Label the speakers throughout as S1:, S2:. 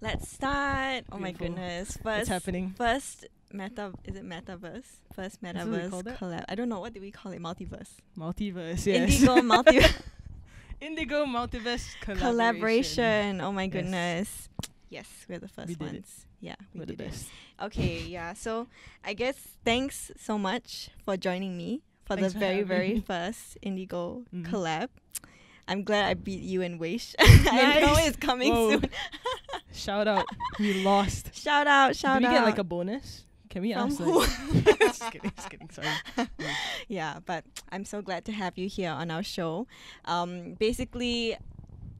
S1: Let's start. Oh my
S2: Beautiful.
S1: goodness.
S2: What's happening?
S1: First metaverse? First
S2: what we
S1: metaverse
S2: called it?
S1: collab. I don't know, what do we call it? Multiverse.
S2: Multiverse, yes.
S1: Indigo multiverse
S2: Indigo multiverse
S1: collaboration. Oh my
S2: Yes.
S1: goodness. Yes, we're the first
S2: We did it.
S1: ones. Yeah, we
S2: We're the
S1: did it.
S2: best.
S1: Okay, yeah. So I guess thanks so much for joining me for
S2: Thanks
S1: the
S2: for
S1: very,
S2: having
S1: very
S2: me.
S1: first Indigo
S2: Mhm.
S1: collab. I'm glad I beat you in Wish. I know
S2: Nice.
S1: it's coming
S2: Whoa.
S1: soon.
S2: Shout out. We lost.
S1: Shout out,
S2: Do
S1: shout
S2: we
S1: out.
S2: get like a bonus? Can we
S1: From
S2: ask
S1: who?
S2: like just kidding, sorry.
S1: Yeah, but I'm so glad to have you here on our show. Basically,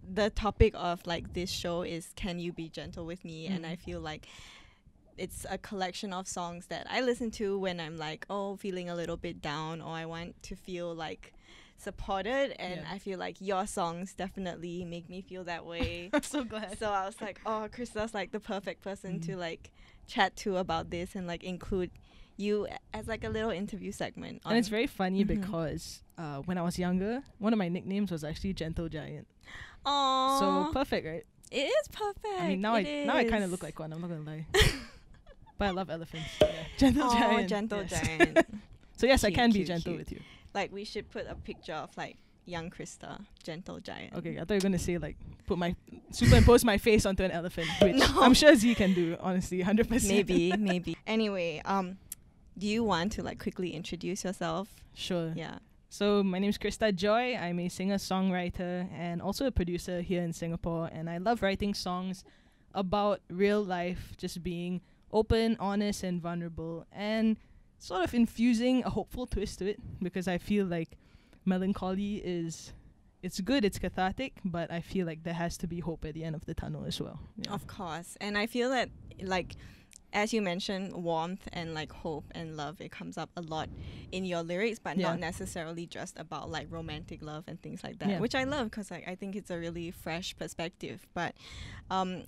S1: the topic of like this show is "Can You Be Gentle with Me?" And I feel like it's a collection of songs that I listen to when I'm like, feeling a little bit down, or I want to feel like supported. And
S2: Yeah.
S1: I feel like your songs definitely make me feel that way.
S2: I'm so glad.
S1: So I was like, Krysta's like the perfect person to like chat to about this and like include you as like a little interview segment.
S2: And it's very funny
S1: Mhm.
S2: because when I was younger, one of my nicknames was actually Gentle Giant.
S1: Aww.
S2: So perfect, right?
S1: It is perfect.
S2: I mean, now
S1: It
S2: I kind of
S1: is.
S2: look like one. I'm not gonna lie. But I love elephants. Yeah. Gentle Giant.
S1: Gentle
S2: yes.
S1: giant.
S2: So yes, I
S1: Cute,
S2: can be
S1: cute,
S2: gentle
S1: cute.
S2: with you.
S1: Like we should put a picture of like young Krysta, gentle giant.
S2: Okay, I thought you were gonna say like superimpose my face onto an elephant, which
S1: No.
S2: I'm sure Z can do. Honestly, 100%.
S1: Maybe. Anyway, do you want to like quickly introduce yourself?
S2: Sure.
S1: Yeah.
S2: So my name is Krysta Joy. I'm a singer-songwriter and also a producer here in Singapore. And I love writing songs about real life, just being open, honest, and vulnerable, and sort of infusing a hopeful twist to it, because I feel like melancholy it's good, it's cathartic, but I feel like there has to be hope at the end of the tunnel as well. Yeah.
S1: Of course. And I feel that like as you mentioned, warmth and like hope and love, it comes up a lot in your lyrics, but
S2: Yeah.
S1: not necessarily just about like romantic love and things like that,
S2: Yeah.
S1: which I love because I think it's a really fresh perspective. But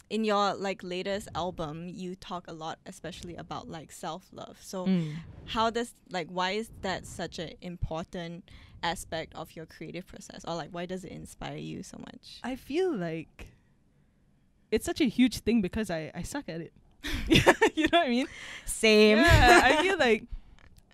S1: in your like latest album, you talk a lot, especially about like self-love. So how does why is that such an important aspect of your creative process, or like why does it inspire you so much?
S2: I feel like it's such a huge thing because I suck at it. You know what I mean?
S1: Same.
S2: Yeah,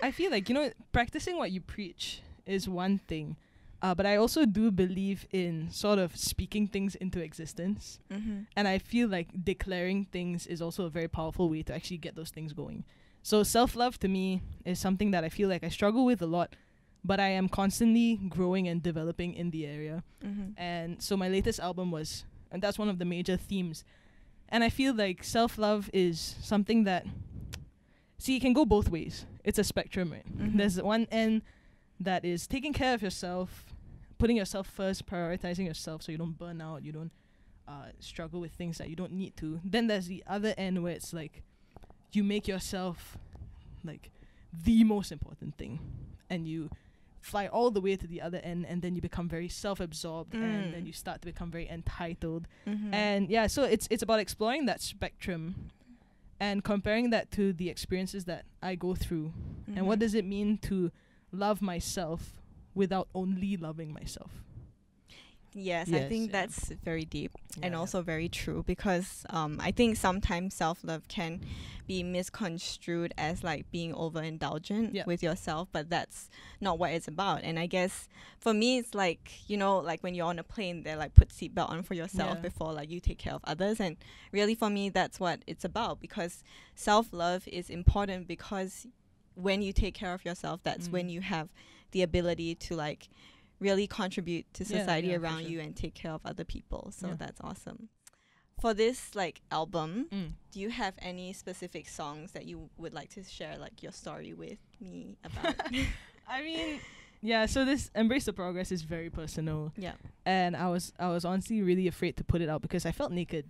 S2: I feel like practicing what you preach is one thing, but I also do believe in sort of speaking things into existence, and I feel like declaring things is also a very powerful way to actually get those things going. So self-love to me is something that I feel like I struggle with a lot, but I am constantly growing and developing in the area. And so my latest album and that's one of the major themes. And I feel like self-love is something that, it can go both ways. It's a spectrum, right? There's one end that is taking care of yourself, putting yourself first, prioritizing yourself so you don't burn out, you don't struggle with things that you don't need to. Then there's the other end where it's like you make yourself like the most important thing, and you fly all the way to the other end, and then you become very self-absorbed, and then you start to become very entitled. And yeah, so it's about exploring that spectrum and comparing that to the experiences that I go through, and what does it mean to love myself without only loving myself.
S1: Yes, I
S2: Yes,
S1: think
S2: yeah.
S1: that's very deep and
S2: Yeah.
S1: also very true, because I think sometimes self-love can be misconstrued as like being overindulgent with yourself, but that's not what it's about. And I guess for me, it's like, like when you're on a plane, they're like put seatbelt on for yourself before like you take care of others. And really for me, that's what it's about, because self-love is important, because when you take care of yourself, that's when you have the ability to like really contribute to society
S2: for
S1: around
S2: sure.
S1: you and take care of other people. So
S2: Yeah.
S1: that's awesome. For this like album,
S2: Mm.
S1: do you have any specific songs that you would like to share like your story with me about?
S2: I mean, yeah, so this Embrace the Progress is very personal.
S1: Yeah.
S2: And I was honestly really afraid to put it out because I felt naked.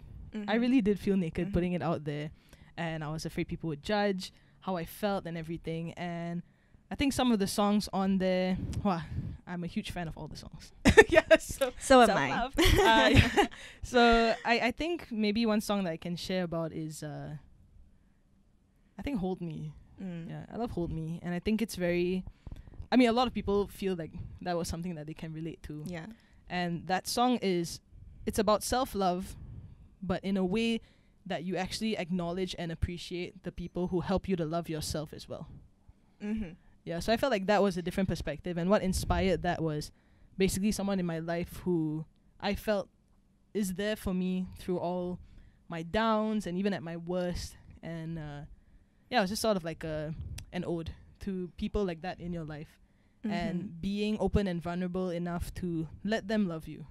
S2: I really did feel naked putting it out there, and I was afraid people would judge how I felt and everything. And I think some of the songs on there, I'm a huge fan of all the songs.
S1: So am I.
S2: self-love. Yeah. So I think maybe one song that I can share about is I think Hold Me. Yeah, I love Hold Me, and I think it's very, I mean, a lot of people feel like that was something that they can relate to.
S1: Yeah.
S2: And that song it's about self-love, but in a way that you actually acknowledge and appreciate the people who help you to love yourself as well. Yeah, so I felt like that was a different perspective, and what inspired that was basically someone in my life who I felt is there for me through all my downs and even at my worst. And yeah, it was just sort of like an ode to people like that in your life, and being open and vulnerable enough to let them love you.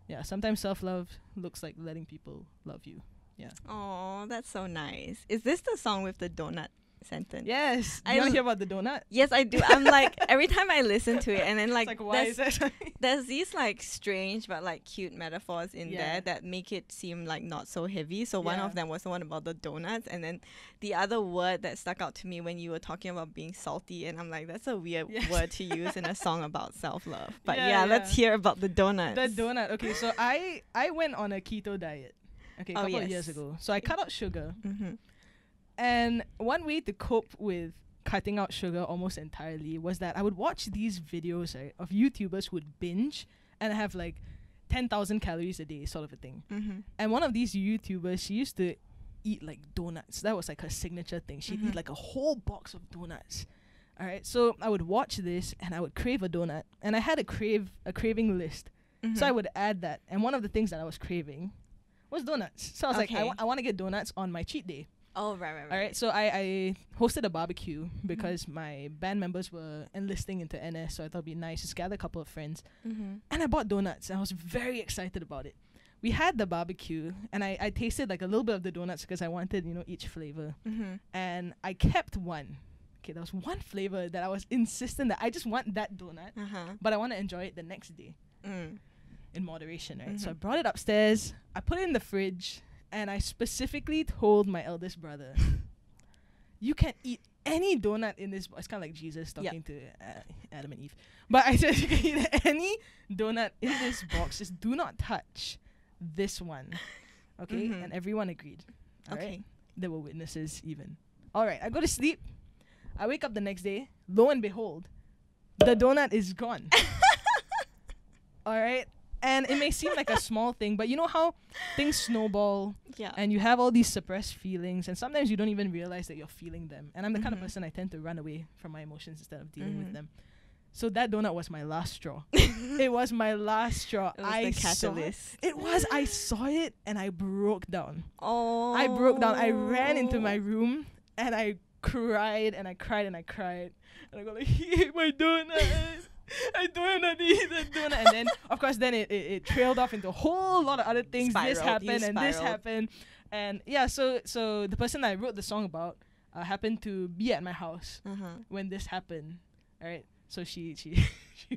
S2: Yeah, sometimes self-love looks like letting people love you. Yeah.
S1: Oh, that's so nice. Is this the song with the donut sentence?
S2: Yes. Do you want to hear about the donut?
S1: Yes, I do. I'm like, every time I listen to it, and then like,
S2: why is that?
S1: there's these like strange but like cute metaphors in there that make it seem like not so heavy. So one of them was the one about the donuts, and then the other word that stuck out to me when you were talking about being salty, and I'm like, that's a weird word to use in a song about self-love. But let's hear about the donuts.
S2: The donut. Okay, so I went on a keto diet. Okay, a couple of years ago. So I cut out sugar. And one way to cope with cutting out sugar almost entirely was that I would watch these videos, right, of YouTubers who would binge and have like 10,000 calories a day sort of a thing. And one of these YouTubers, she used to eat like donuts. That was like her signature thing. She'd eat like a whole box of donuts. All right, so I would watch this and I would crave a donut. And I had a craving list. So I would add that. And one of the things that I was craving was donuts. So I was like, I want to get donuts on my cheat day.
S1: Oh, right.
S2: All right, so I hosted a barbecue because my band members were enlisting into NS, so I thought it'd be nice to gather a couple of friends. And I bought donuts, and I was very excited about it. We had the barbecue, and I tasted like a little bit of the donuts because I wanted, each flavor. And I kept one. Okay, there was one flavor that I was insistent that I just want that donut, but I want to enjoy it the next day. In moderation, right? So I brought it upstairs, I put it in the fridge, and I specifically told my eldest brother, you can eat any donut in this box. It's kind of like Jesus talking to Adam and Eve. But I said, you can eat any donut in this box, just do not touch this one. Okay? And everyone agreed. All right? There were witnesses even. All right, I go to sleep. I wake up the next day. Lo and behold, the donut is gone. All right? And it may seem like a small thing, but you know how things snowball and you have all these suppressed feelings, and sometimes you don't even realize that you're feeling them. And I'm the kind of person I tend to run away from my emotions instead of dealing with them. So that donut was my last straw. It was my last straw.
S1: It was the catalyst.
S2: It was. I saw it and I broke down.
S1: Oh.
S2: I broke down. I ran into my room and I cried and I cried and I cried. And I go like, he ate my donut. I don't want to eat the donut. And then, of course, then it trailed off into a whole lot of other things. This happened and this happened. And yeah, so the person I wrote the song about happened to be at my house when this happened. All right. So she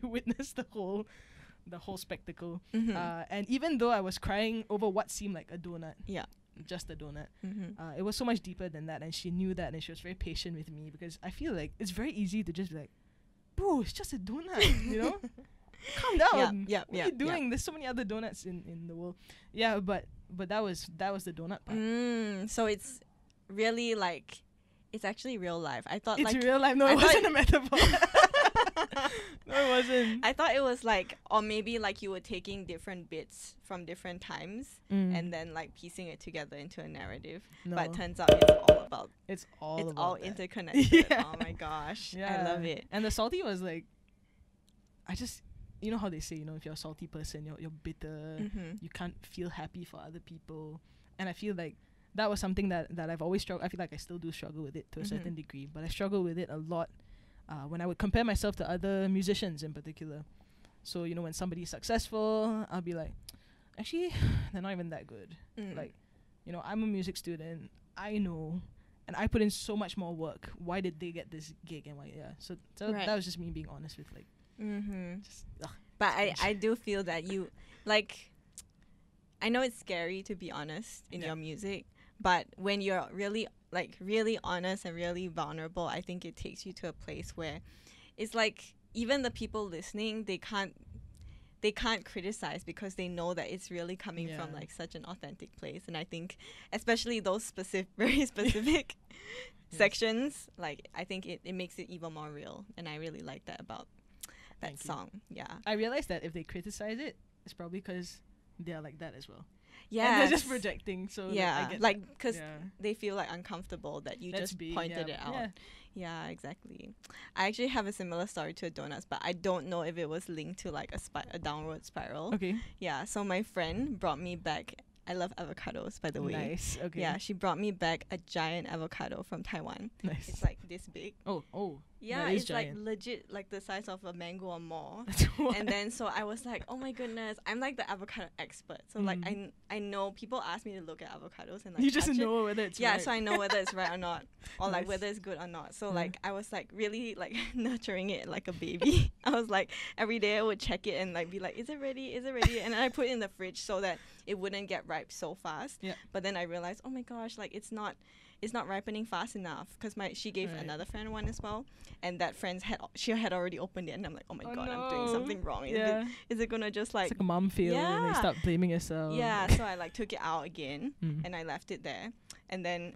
S2: witnessed the whole spectacle. And even though I was crying over what seemed like a donut, just a donut, it was so much deeper than that. And she knew that, and she was very patient with me, because I feel like it's very easy to just be like, bro, it's just a donut, you know? Calm down. What are you doing? There's so many other donuts in the world. Yeah, but that was the donut part.
S1: So it's really like, it's actually real life. I thought
S2: it's real life. No, it wasn't a metaphor. No, it wasn't.
S1: I thought it was like, or maybe like you were taking different bits from different times and then like piecing it together into a narrative. No. But it turns out it's all interconnected. Oh my gosh. I love it.
S2: And the salty was like, you know how they say, if you're a salty person, you're bitter, you can't feel happy for other people. And I feel like that was something that I've always struggled. I feel like I still do struggle with it to a certain degree, but I struggle with it a lot when I would compare myself to other musicians in particular. So, when somebody's successful, I'll be like, actually, they're not even that good. Like, I'm a music student. I know. And I put in so much more work. Why did they get this gig? And why? Yeah. So that was just me being honest with like.
S1: But I do feel that you like. I know it's scary to be honest in your music, but when you're really honest and really vulnerable, I think it takes you to a place where it's like even the people listening, they can't criticize because they know that it's really coming from like such an authentic place. And I think especially those very specific sections, like I think it makes it even more real. And I really like that about that song. Yeah.
S2: I realized that if they criticize it, it's probably because they're like that as well.
S1: Yeah.
S2: And they're just projecting. So
S1: yeah,
S2: I get
S1: like
S2: that.
S1: because
S2: Yeah.
S1: they feel like uncomfortable that you
S2: Let's
S1: just
S2: be,
S1: pointed
S2: yeah.
S1: it out.
S2: Yeah.
S1: Yeah, exactly. I actually have a similar story to a donuts, but I don't know if it was linked to like a downward spiral.
S2: Okay.
S1: Yeah, so my friend brought me back. I love avocados, by the way.
S2: Nice. Okay.
S1: Yeah, she brought me back a giant avocado from Taiwan.
S2: Nice.
S1: It's like this big.
S2: Oh.
S1: Yeah,
S2: that is
S1: it's
S2: giant.
S1: like legit like the size of a mango or more.
S2: What?
S1: And then so I was like, oh my goodness, I'm like the avocado expert. So like I know people ask me to look at avocados and like
S2: you just
S1: touch it.
S2: know whether it's
S1: Yeah,
S2: right.
S1: so I know whether it's right or not, or like
S2: Nice.
S1: whether it's good or not. So
S2: Yeah.
S1: like I was like really like nurturing it like a baby. I was like every day I would check it and like be like, is it ready? Is it ready? And then I put it in the fridge so that it wouldn't get ripe so fast.
S2: Yeah.
S1: But then I realized, oh my gosh, like it's not ripening fast enough because she gave
S2: Right.
S1: another friend one as well, and that friend's she had already opened it, and I'm like, oh my god, I'm doing
S2: no.
S1: something wrong.
S2: Yeah.
S1: Is it gonna just
S2: It's like a mom feel and
S1: Yeah.
S2: you start blaming yourself.
S1: yeah? So I like took it out again
S2: Mm.
S1: and I left it there, and then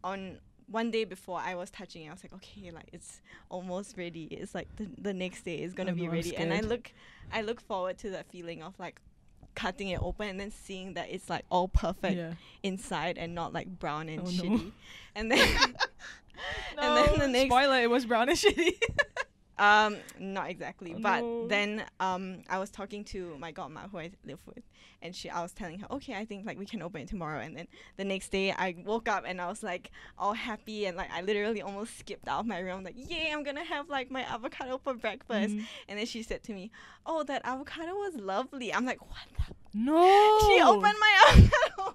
S1: on one day before I was touching it, I was like, okay, like it's almost ready. It's like the next day is gonna
S2: Oh
S1: be
S2: no, I'm
S1: ready, and
S2: scared.
S1: I look forward to that feeling of like cutting it open and then seeing that it's like all perfect
S2: Yeah.
S1: inside and not like brown and
S2: Oh, no.
S1: shitty. And then
S2: No,
S1: and then the next
S2: spoiler, it was brown and shitty.
S1: not exactly,
S2: Oh,
S1: but
S2: no.
S1: then I was talking to my godma who I live with, and I was telling her, okay, I think like we can open it tomorrow. And then the next day I woke up and I was like all happy, and like I literally almost skipped out of my room like, yay, I'm gonna have like my avocado for breakfast.
S2: Mm.
S1: And then she said to me, oh, that avocado was lovely. I'm like, what the
S2: No.
S1: she opened my avocado.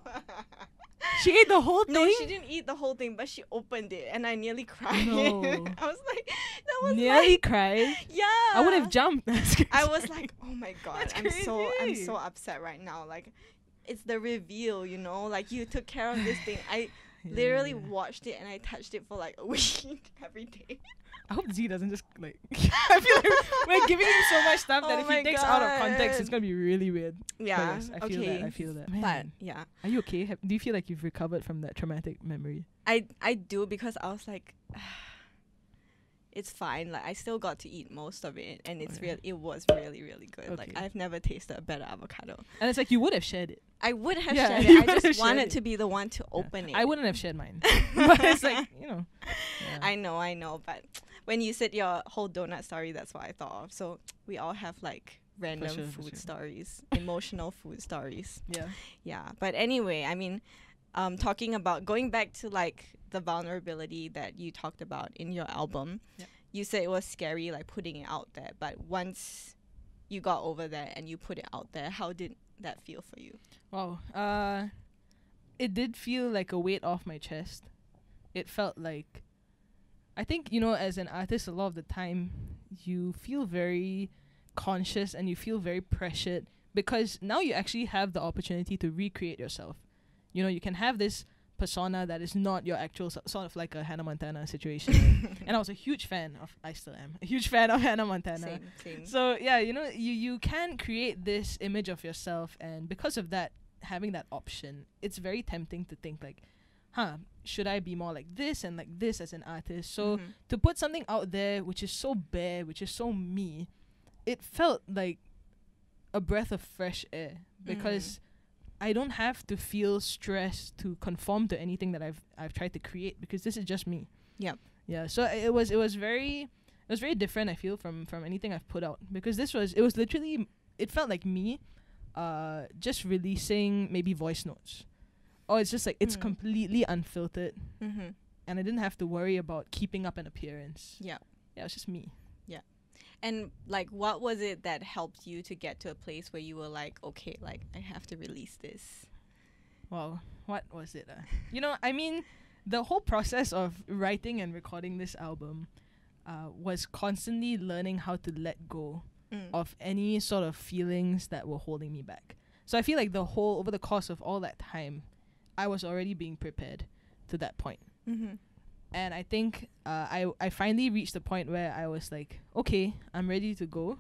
S2: She ate the whole thing?
S1: No, she didn't eat the whole thing, but she opened it, and I nearly cried.
S2: No.
S1: I was like, that was
S2: Nearly
S1: like,
S2: cried.
S1: yeah.
S2: I would have jumped.
S1: I was like, oh my god,
S2: That's
S1: I'm so
S2: crazy.
S1: upset right now. Like, it's the reveal, you know. Like you took care of this thing. I literally watched it and I touched it for like a week every day.
S2: I hope Z doesn't just like. I feel like we're giving him so much stuff that
S1: Oh
S2: if he
S1: my
S2: takes out of context,
S1: God.
S2: it's gonna be really weird. But
S1: Yeah.
S2: yes, I feel
S1: okay.
S2: that. I feel that.
S1: But
S2: Man,
S1: yeah,
S2: are you okay? Do you feel like you've recovered from that traumatic memory?
S1: I do, because I was like, it's fine. Like I still got to eat most of it, and it's
S2: Okay.
S1: it was really really good. Like
S2: Okay.
S1: I've never tasted a better avocado.
S2: And it's like you would have shared it.
S1: I would have
S2: Yeah,
S1: shared
S2: you
S1: it.
S2: would
S1: I
S2: have
S1: just
S2: shared
S1: wanted
S2: it.
S1: to be the one to
S2: Yeah.
S1: open it.
S2: I wouldn't have shared mine. But it's like, you know. Yeah.
S1: I know, but when you said your whole donut story, that's what I thought of. So we all have like random
S2: sure, for
S1: food
S2: sure.
S1: stories, emotional food stories.
S2: Yeah.
S1: Yeah, but anyway, I mean, talking about going back to like the vulnerability that you talked about in your album,
S2: Yeah.
S1: you said it was scary, like putting it out there. But once you got over that and you put it out there, how did that feel for you?
S2: Wow. It did feel like a weight off my chest. It felt like, I think, you know, as an artist, a lot of the time you feel very conscious and you feel very pressured because now you actually have the opportunity to recreate yourself. You know, you can have this persona that is not your actual sort of like a Hannah Montana situation. And I was a huge fan of, I still am a huge fan of Hannah Montana.
S1: Same.
S2: So yeah, you know, you can create this image of yourself, and because of that, having that option, it's very tempting to think like, should I be more like this and like this as an artist? So to put something out there which is so bare, which is so me, it felt like a breath of fresh air because I don't have to feel stressed to conform to anything that I've tried to create, because this is just me.
S1: Yep.
S2: Yeah. So it was very different, I feel, from anything I've put out, because it was literally, it felt like me just releasing maybe voice notes. Or it's just like it's completely unfiltered, and I didn't have to worry about keeping up an appearance.
S1: Yeah.
S2: Yeah, it was just me.
S1: And like, what was it that helped you to get to a place where you were like, okay, like I have to release this?
S2: Wow, what was it? You know, I mean, the whole process of writing and recording this album was constantly learning how to let go of any sort of feelings that were holding me back. So I feel like over the course of all that time, I was already being prepared to that point. And I think I finally reached the point where I was like, okay, I'm ready to go.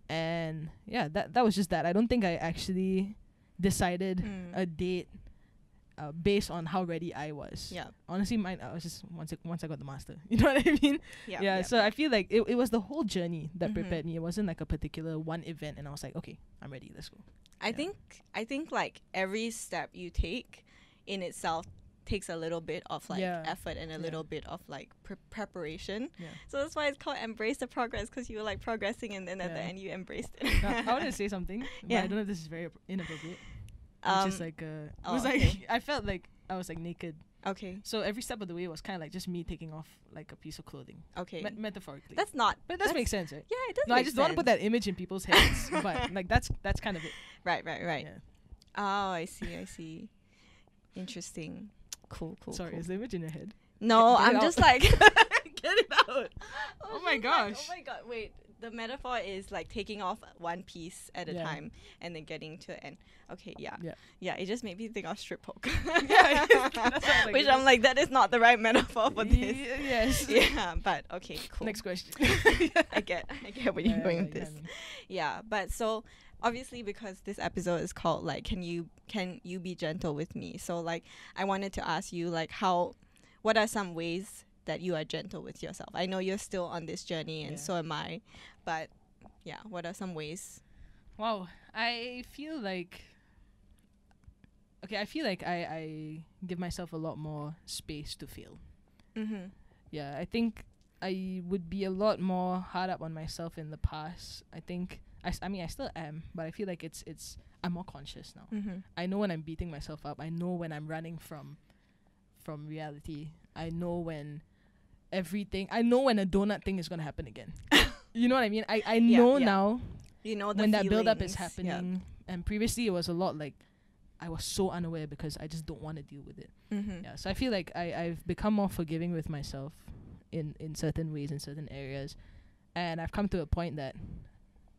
S2: And yeah, that was just that. I don't think I actually decided a date based on how ready I was.
S1: Yeah.
S2: Honestly, mine, I was just once I got the master. You know what I mean? Yeah. So I feel like it was the whole journey that prepared me. It wasn't like a particular one event, and I was like, okay, I'm ready. Let's go.
S1: I think like every step you take in itself takes a little bit of like effort and a little bit of like preparation. So that's why it's called embrace the progress, because you were like progressing and then at the end you embraced it.
S2: Now, I want to say something, but I don't know if this is very inappropriate. Which is like it was like I felt like I was like naked.
S1: Okay.
S2: So every step of the way was kind of like just me taking off like a piece of clothing.
S1: Okay.
S2: Metaphorically.
S1: That's not.
S2: But that makes sense, right?
S1: Yeah, it does.
S2: No, I just don't want to put that image in people's heads. But like that's kind of it.
S1: Right.
S2: Yeah.
S1: Oh, I see. Interesting. Cool.
S2: Sorry, is the image in your head?
S1: No, I'm just like
S2: get it out. Oh my gosh.
S1: Wait. The metaphor is like taking off one piece at a time and then getting to the end. Okay, yeah. It just made me think of strip poker. Which I'm like, that is not the right metaphor for this.
S2: Yes.
S1: Yeah, but okay, cool.
S2: Next question.
S1: I get where you're going with this. Yeah, but so obviously because this episode is called like, can you be gentle with me? So like, I wanted to ask you like, what are some ways that you are gentle with yourself? I know you're still on this journey and so am I, but yeah, what are some ways?
S2: Wow, I feel like I give myself a lot more space to feel. Yeah, I think I would be a lot more hard up on myself in the past. I think I mean I still am, but I feel like it's I'm more conscious now. I know when I'm beating myself up. I know when I'm running from reality. I know when a donut thing is going to happen again. You know what I mean? I know now.
S1: You know
S2: when that build up is happening. And previously it was a lot like I was so unaware because I just don't want to deal with it. Yeah. So I feel like I've become more forgiving with myself in certain ways, in certain areas. And I've come to a point that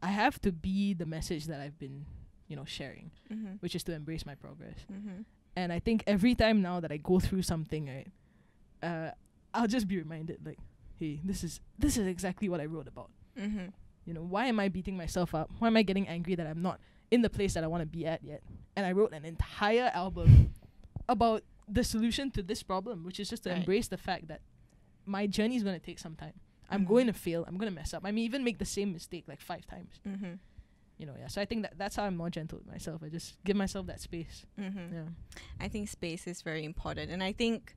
S2: I have to be the message that I've been, sharing, which is to embrace my progress. And I think every time now that I go through something, right, I'll just be reminded like, hey, this is exactly what I wrote about. Why am I beating myself up? Why am I getting angry that I'm not in the place that I want to be at yet? And I wrote an entire album about the solution to this problem, which is just to embrace the fact that my journey is going to take some time. I'm going to fail. I'm going to mess up. I may even make the same mistake like 5 times. So I think that's how I'm more gentle with myself. I just give myself that space.
S1: I think space is very important, and I think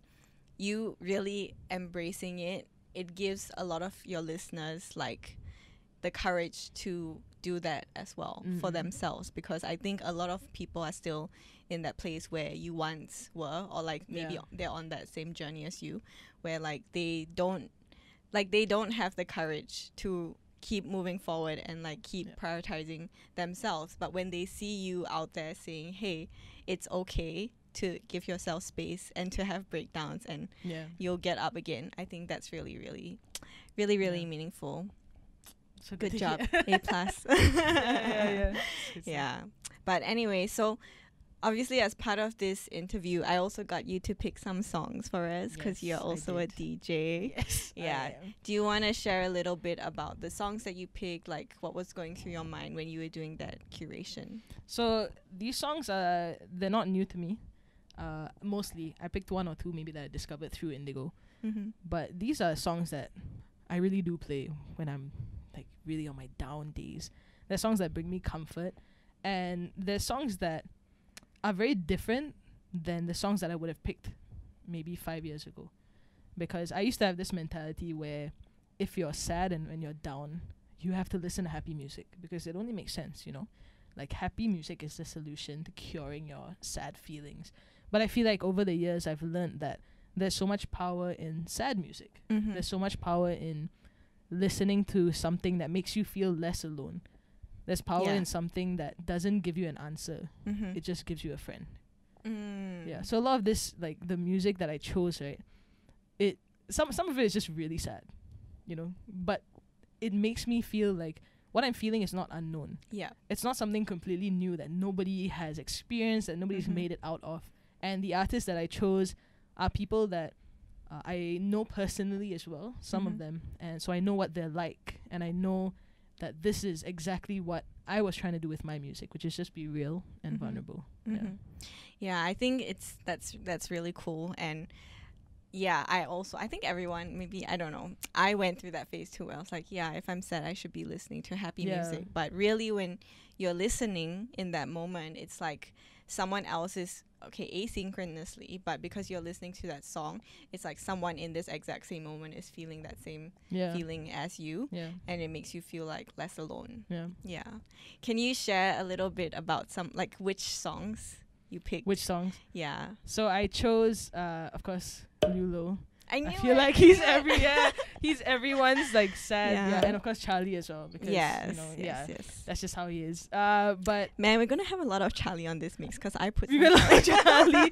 S1: you really embracing it gives a lot of your listeners like the courage to do that as well for themselves, because I think a lot of people are still in that place where you once were, or like maybe they're on that same journey as you, where like they don't have the courage to keep moving forward and like keep prioritizing themselves. But when they see you out there saying, hey, it's okay to give yourself space and to have breakdowns and you'll get up again, I think that's really, really, really, really meaningful. So good job. A+. Yeah. But anyway, so obviously as part of this interview, I also got you to pick some songs for us because you're also a DJ.
S2: Yes.
S1: Yeah. Do you want to share a little bit about the songs that you picked, like what was going through your mind when you were doing that curation?
S2: So these songs they're not new to me. Mostly I picked 1 or 2 maybe that I discovered through Indigo. But these are songs that I really do play when I'm like really on my down days. They're songs that bring me comfort, and they're songs that are very different than the songs that I would have picked maybe 5 years ago. Because I used to have this mentality where if you're sad and when you're down, you have to listen to happy music because it only makes sense, Like happy music is the solution to curing your sad feelings. But I feel like over the years I've learned that there's so much power in sad music. There's so much power in listening to something that makes you feel less alone. There's power in something that doesn't give you an answer. It just gives you a friend. Yeah. So a lot of this, like the music that I chose, right? Some of it is just really sad, But it makes me feel like what I'm feeling is not unknown. Yeah. It's not something completely new that nobody has experienced, that nobody's made it out of. And the artists that I chose are people that I know personally as well, some of them. And so I know what they're like, and I know that this is exactly what I was trying to do with my music, which is just be real and vulnerable.
S1: Yeah, I think that's really cool. And yeah, I think everyone, maybe, I don't know, I went through that phase too, where I was like, yeah, if I'm sad, I should be listening to happy music. But really, when you're listening in that moment, it's like someone else is, okay, asynchronously, but because you're listening to that song, it's like someone in this exact same moment is feeling that same feeling as you, and it makes you feel like less alone. Yeah. Can you share a little bit about some, like, which songs you picked?
S2: Which songs?
S1: Yeah.
S2: So I chose, of course, Lulo.
S1: I
S2: feel like he's he's everyone's like sad, and of course Charlie as well, because that's just how he is. But
S1: man, we're gonna have a lot of Charlie on this mix because I put
S2: we're gonna like Charlie.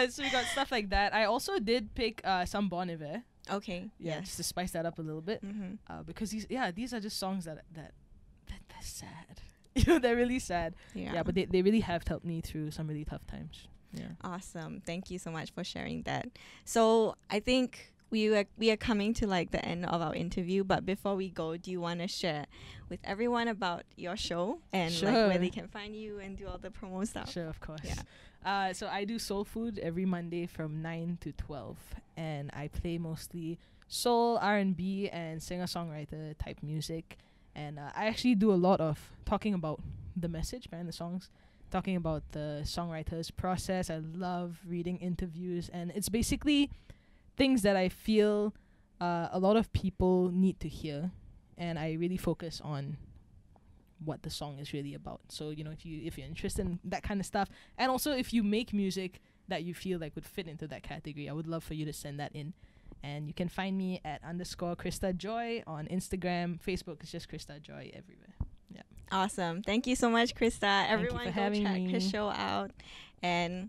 S2: So we got stuff like that. I also did pick some Bon Iver.
S1: Okay.
S2: Just to spice that up a little bit, because these are just songs that they're sad. They're really sad. But they really have helped me through some really tough times.
S1: Awesome. Thank you so much for sharing that. So I think we are coming to like the end of our interview, but before we go, do you want to share with everyone about your show and like where they can find you and do all the promo stuff?
S2: Sure, of course. So I do Soul Food every Monday from 9 to 12, and I play mostly soul, R&B, and singer-songwriter type music. And I actually do a lot of talking about the message behind the songs, talking about the songwriter's process. I love reading interviews, and it's basically things that I feel a lot of people need to hear, and I really focus on what the song is really about. So if you're interested in that kind of stuff, and also if you make music that you feel like would fit into that category, I would love for you to send that in. And you can find me at _Krysta Joy on Instagram. Facebook is just Krysta Joy everywhere.
S1: Awesome. Thank you so much, Krysta. Everyone,
S2: go
S1: check
S2: me.
S1: his show out. And